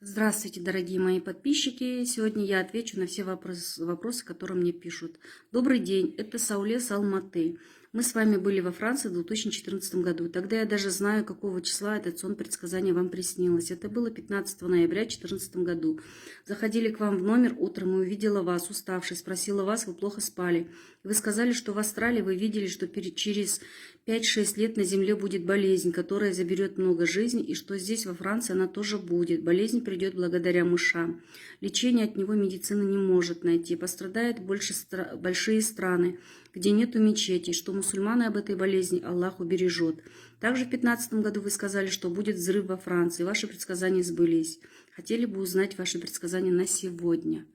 Здравствуйте, дорогие мои подписчики! Сегодня я отвечу на все вопросы, которые мне пишут. Добрый день, это Сауле Салматы. Мы с вами были во Франции в 2014 году. Тогда я даже знаю, какого числа этот сон предсказания вам приснилось. Это было 15 ноября 2014 году. Заходили к вам в номер утром и увидела вас, уставшей, спросила вас, вы плохо спали. Вы сказали, что в Австралии вы видели, что через 5-6 лет на Земле будет болезнь, которая заберет много жизней, и что здесь, во Франции, она тоже будет. Болезнь придет благодаря мышам. Лечение от него медицина не может найти. Пострадают большие страны, где нету мечетей, что мусульманы об этой болезни Аллах убережет. Также в 2015 году вы сказали, что будет взрыв во Франции. Ваши предсказания сбылись. Хотели бы узнать ваши предсказания на сегодня.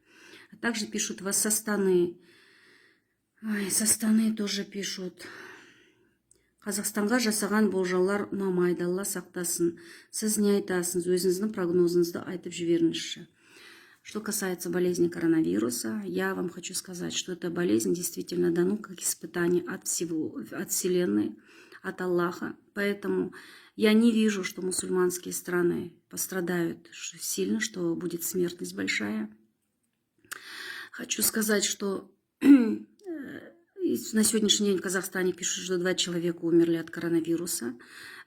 А также пишут вас со Астаны. Со Астаны тоже пишут. Қазақстанға жасаған болжаулар ұнамайды, Алла сақтасын. Сіз не айтасыз? Өзіңіздің прогнозыңызды айтып жіберіңізші. Что касается болезни коронавируса, я вам хочу сказать, что эта болезнь действительно дана как испытание от Вселенной, от Аллаха. Поэтому я не вижу, что мусульманские страны пострадают сильно, что будет смертность большая. Хочу сказать, что на сегодняшний день в Казахстане пишут, что 2 человека умерли от коронавируса.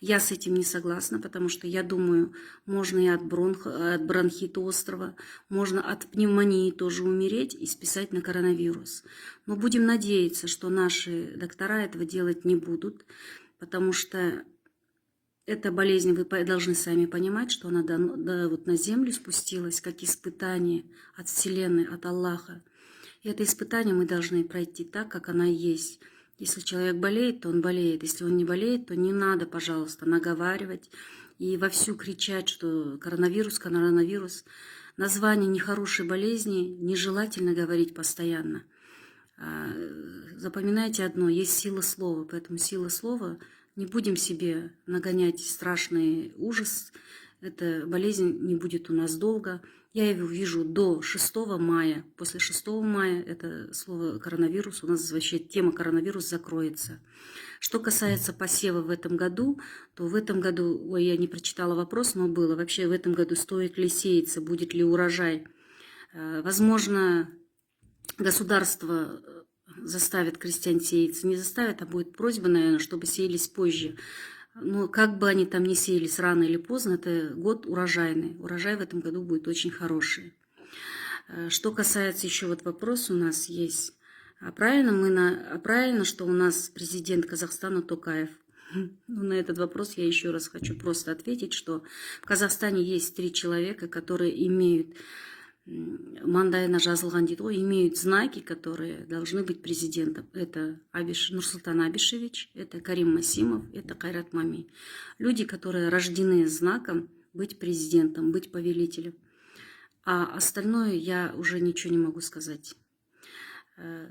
Я с этим не согласна, потому что я думаю, можно и от бронхита острого, можно от пневмонии тоже умереть и списать на коронавирус. Но будем надеяться, что наши доктора этого делать не будут, потому что эта болезнь, вы должны сами понимать, что она вот на землю спустилась, как испытание от Вселенной, от Аллаха. И это испытание мы должны пройти так, как оно есть. Если человек болеет, то он болеет. Если он не болеет, то не надо, пожалуйста, наговаривать и вовсю кричать, что коронавирус, коронавирус. Название нехорошей болезни нежелательно говорить постоянно. Запоминайте одно, есть сила слова, поэтому сила слова, не будем себе нагонять страшный ужас. Эта болезнь не будет у нас долго. Я его вижу до 6 мая. После 6 мая это слово коронавирус, у нас вообще тема коронавирус закроется. Что касается посева в этом году, то в этом году, я не прочитала вопрос, но было. Вообще в этом году стоит ли сеяться, будет ли урожай. Возможно, государство заставит крестьян сеяться. Не заставит, а будет просьба, наверное, чтобы сеялись позже. Но как бы они там ни сеялись рано или поздно, это год урожайный. Урожай в этом году будет очень хороший. Что касается еще вот вопрос у нас есть. Правильно, что у нас президент Казахстана Токаев? На этот вопрос я еще раз хочу просто ответить, что в Казахстане есть 3 человека, которые имеют мандайына жазылған дейді ғой, имеют знаки, которые должны быть президентом. Это Нурсултан Абишевич, это Карим Масимов, это Кайрат Мами. Люди, которые рождены знаком быть президентом, быть повелителем. А остальное я уже ничего не могу сказать.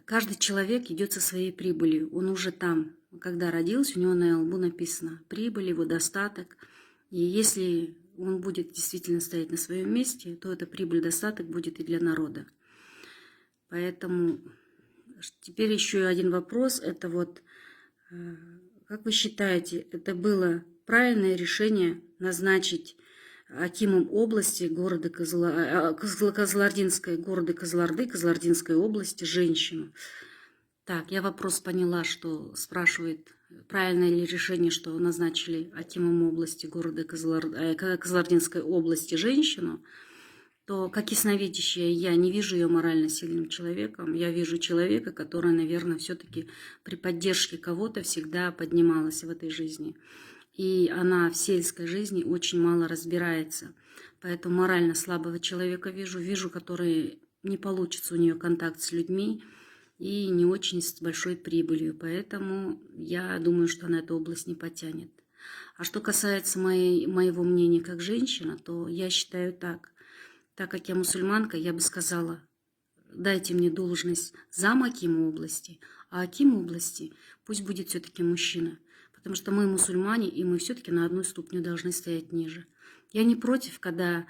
Каждый человек идет со своей прибылью. Он уже там, когда родился, у него на лбу написано прибыль, его достаток. И если он будет действительно стоять на своем месте, то эта прибыль, достаток будет и для народа. Поэтому теперь еще один вопрос. Это вот, как вы считаете, это было правильное решение назначить акимом области города Кызылординской области женщину? Так, я вопрос поняла, что спрашивает, правильное ли решение, что назначили акимом области города Кызылординской области женщину, то, как ясновидящая, я не вижу ее морально сильным человеком. Я вижу человека, который, наверное, все-таки при поддержке кого-то всегда поднималась в этой жизни. И она в сельской жизни очень мало разбирается. Поэтому морально слабого человека вижу, который не получится у нее контакт с людьми, и не очень с большой прибылью. Поэтому я думаю, что она эту область не потянет. А что касается моего мнения как женщина, то я считаю так. Так как я мусульманка, я бы сказала, дайте мне должность зам акима области, а аким области пусть будет все-таки мужчина. Потому что мы мусульмане, и мы все-таки на одну ступню должны стоять ниже. Я не против, когда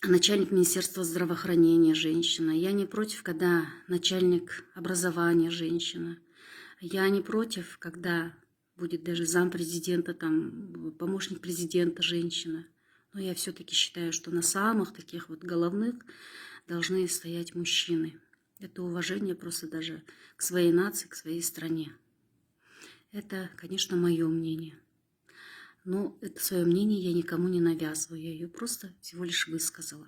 начальник Министерства здравоохранения женщина. Я не против, когда начальник образования женщина. Я не против, когда будет даже зампрезидента, там, помощник президента женщина. Но я все-таки считаю, что на самых таких вот головных должны стоять мужчины. Это уважение просто даже к своей нации, к своей стране. Это, конечно, мое мнение. Но это свое мнение я никому не навязываю, я ее просто всего лишь высказала.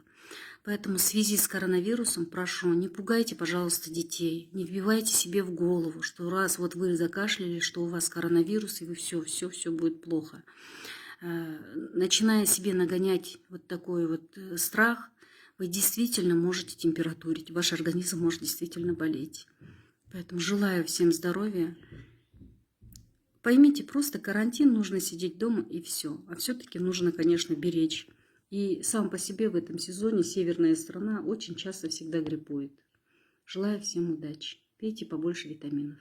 Поэтому в связи с коронавирусом прошу, не пугайте, пожалуйста, детей, не вбивайте себе в голову, что раз вот вы закашляли, что у вас коронавирус, и вы все будет плохо. Начиная себе нагонять вот такой вот страх, вы действительно можете температурить, ваш организм может действительно болеть. Поэтому желаю всем здоровья. Поймите, просто карантин, нужно сидеть дома и все. А все-таки нужно, конечно, беречь. И сам по себе в этом сезоне северная страна очень часто всегда гриппует. Желаю всем удачи. Пейте побольше витаминов.